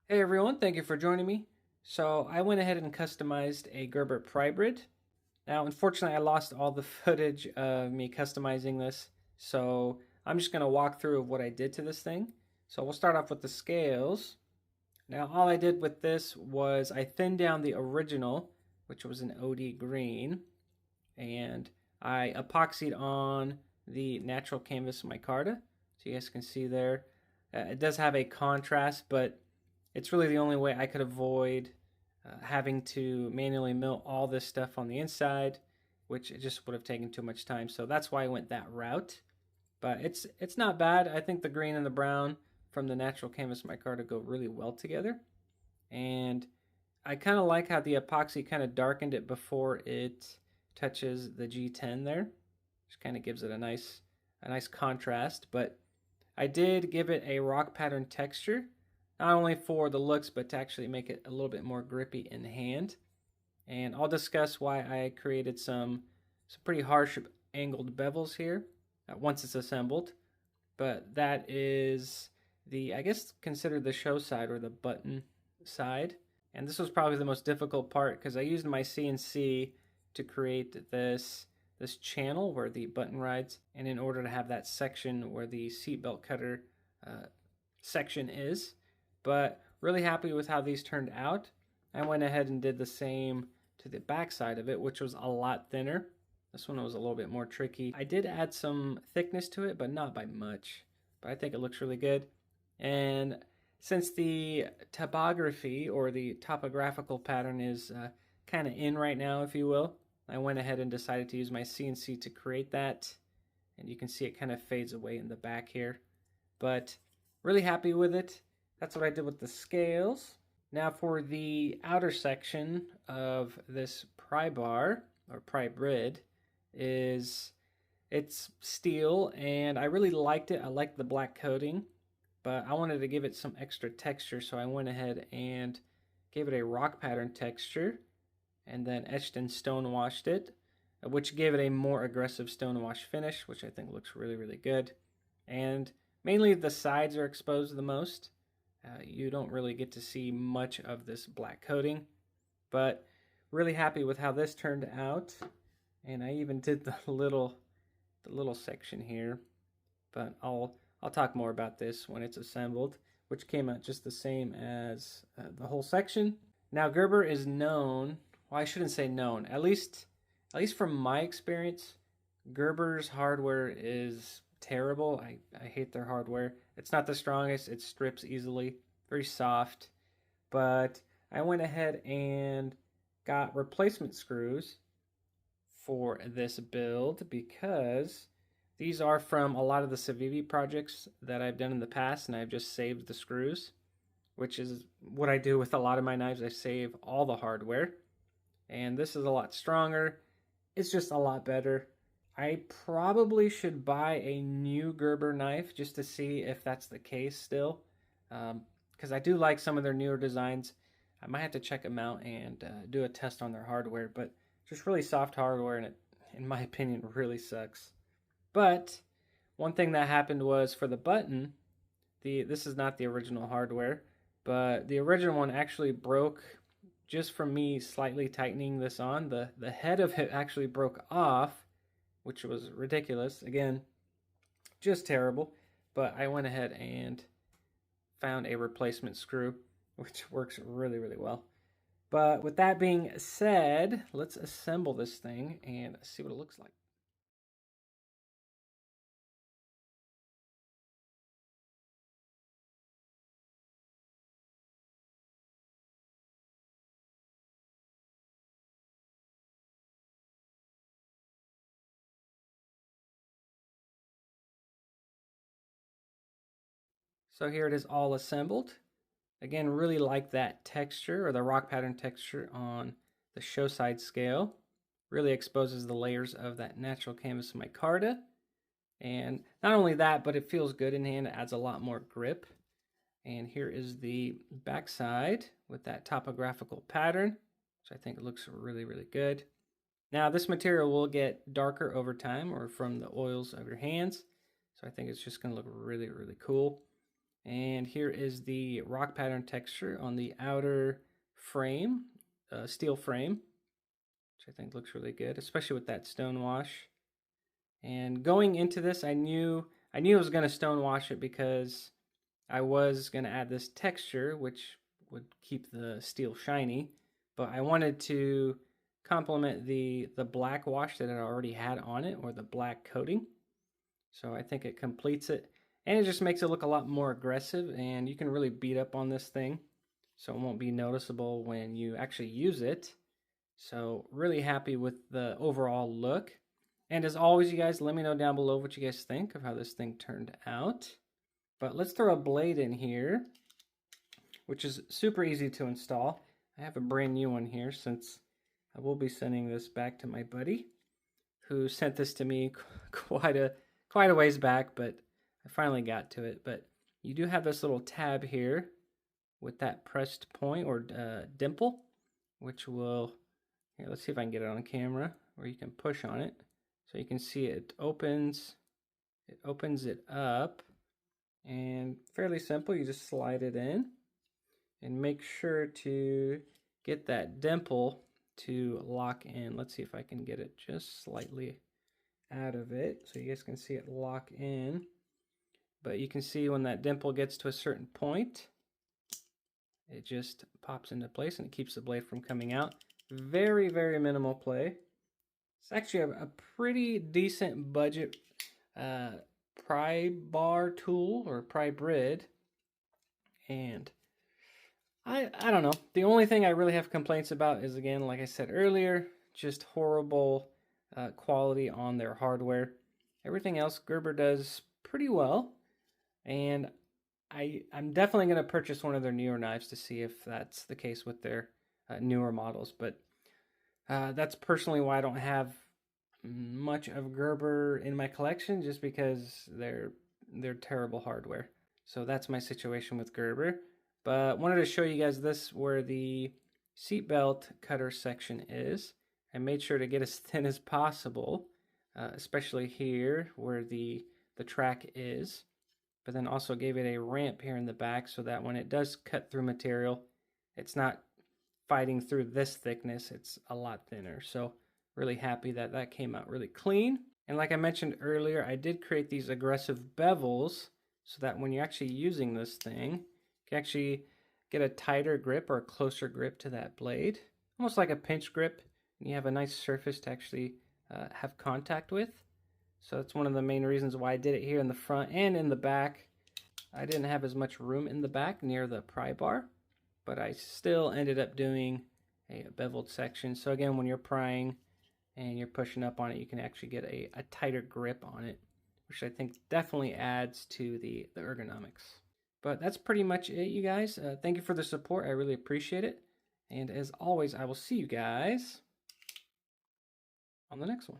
Hey everyone, thank you for joining me. So I went ahead and customized a Gerber Prybrid. Now, unfortunately, I lost all the footage of me customizing this, so I'm just going to walk through of what I did to this thing. So we'll start off with the scales. Now, all I did with this was I thinned down the original, which was an OD green, and I epoxied on the natural canvas micarta. So you guys can see there. It does have a contrast, but it's really the only way I could avoid having to manually mill all this stuff on the inside, which it just would have taken too much time. So that's why I went that route. But it's not bad. I think the green and the brown from the natural canvas micarta go really well together. And I kind of like how the epoxy kind of darkened it before it touches the G10 there. Just kind of gives it a nice contrast. But I did give it a rock pattern texture, not only for the looks, but to actually make it a little bit more grippy in hand. And I'll discuss why I created some pretty harsh angled bevels here once it's assembled. But that is I guess, considered the show side or the button side. And this was probably the most difficult part because I used my CNC to create this channel where the button rides, and in order to have that section where the seatbelt cutter uh, section is. But really happy with how these turned out. I went ahead and did the same to the back side of it, which was a lot thinner. This one was a little bit more tricky. I did add some thickness to it, but not by much. But I think it looks really good. And since the topography or the topographical pattern is kind of in right now, if you will, I went ahead and decided to use my CNC to create that. And you can see it kind of fades away in the back here. But really happy with it. That's what I did with the scales. Now for the outer section of this pry bar or pry grid is it's steel, and I really liked it. I liked the black coating, but I wanted to give it some extra texture, so I went ahead and gave it a rock pattern texture and then etched and stone washed it, which gave it a more aggressive stone wash finish, which I think looks really, really good. And mainly the sides are exposed the most. You don't really get to see much of this black coating, but really happy with how this turned out. And I even did the little section here, but I'll talk more about this when it's assembled, which came out just the same as the whole section. Now Gerber is known. Well, I shouldn't say known. At least from my experience, Gerber's hardware is terrible. I hate their hardware. It's not the strongest. It strips easily. Very soft. But I went ahead and got replacement screws for this build because these are from a lot of the Civivi projects that I've done in the past, and I've just saved the screws, which is what I do with a lot of my knives. I save all the hardware, and this is a lot stronger. It's just a lot better. I probably should buy a new Gerber knife just to see if that's the case still, because I do like some of their newer designs. I might have to check them out and do a test on their hardware, but just really soft hardware, and it, in my opinion, really sucks. But one thing that happened was for the button, this is not the original hardware, but the original one actually broke just from me slightly tightening this on. The head of it actually broke off, which was ridiculous. Again, just terrible. But I went ahead and found a replacement screw, which works really, really well. But with that being said, let's assemble this thing and see what it looks like. So here it is all assembled. Again, really like that texture or the rock pattern texture on the show side scale. Really exposes the layers of that natural canvas micarta. And not only that, but it feels good in hand. It adds a lot more grip. And here is the back side with that topographical pattern, which I think looks really, really good. Now, this material will get darker over time or from the oils of your hands. So I think it's just going to look really, really cool. And here is the rock pattern texture on the outer frame, steel frame, which I think looks really good, especially with that stone wash. And going into this, I knew I was going to stone wash it because I was going to add this texture, which would keep the steel shiny, but I wanted to complement the black wash that it already had on it, or the black coating. So I think it completes it, and it just makes it look a lot more aggressive, and you can really beat up on this thing so it won't be noticeable when you actually use it. So really happy with the overall look. And as always, you guys, let me know down below what you guys think of how this thing turned out. But let's throw a blade in here, which is super easy to install. I have a brand new one here since I will be sending this back to my buddy who sent this to me quite a ways back, but I finally got to it. But you do have this little tab here with that pressed point or dimple, which will, here, let's see if I can get it on camera, where you can push on it. So you can see it opens it up, and fairly simple. You just slide it in and make sure to get that dimple to lock in. Let's see if I can get it just slightly out of it so you guys can see it lock in. But you can see when that dimple gets to a certain point, it just pops into place and it keeps the blade from coming out. Very, very minimal play. It's actually a pretty decent budget pry bar tool, or Prybrid, and I don't know. The only thing I really have complaints about is, again, like I said earlier, just horrible quality on their hardware. Everything else Gerber does pretty well, and I'm definitely going to purchase one of their newer knives to see if that's the case with their newer models. But that's personally why I don't have much of Gerber in my collection, just because they're terrible hardware. So that's my situation with Gerber. But wanted to show you guys this, where the seatbelt cutter section is. I made sure to get as thin as possible, especially here where the track is. But then also gave it a ramp here in the back so that when it does cut through material, it's not fighting through this thickness, it's a lot thinner. So really happy that that came out really clean. And like I mentioned earlier, I did create these aggressive bevels so that when you're actually using this thing, you can actually get a tighter grip or a closer grip to that blade, almost like a pinch grip, and you have a nice surface to actually have contact with. So that's one of the main reasons why I did it here in the front and in the back. I didn't have as much room in the back near the pry bar, but I still ended up doing a beveled section. So again, when you're prying and you're pushing up on it, you can actually get a tighter grip on it, which I think definitely adds to the ergonomics. But that's pretty much it, you guys. Thank you for the support. I really appreciate it. And as always, I will see you guys on the next one.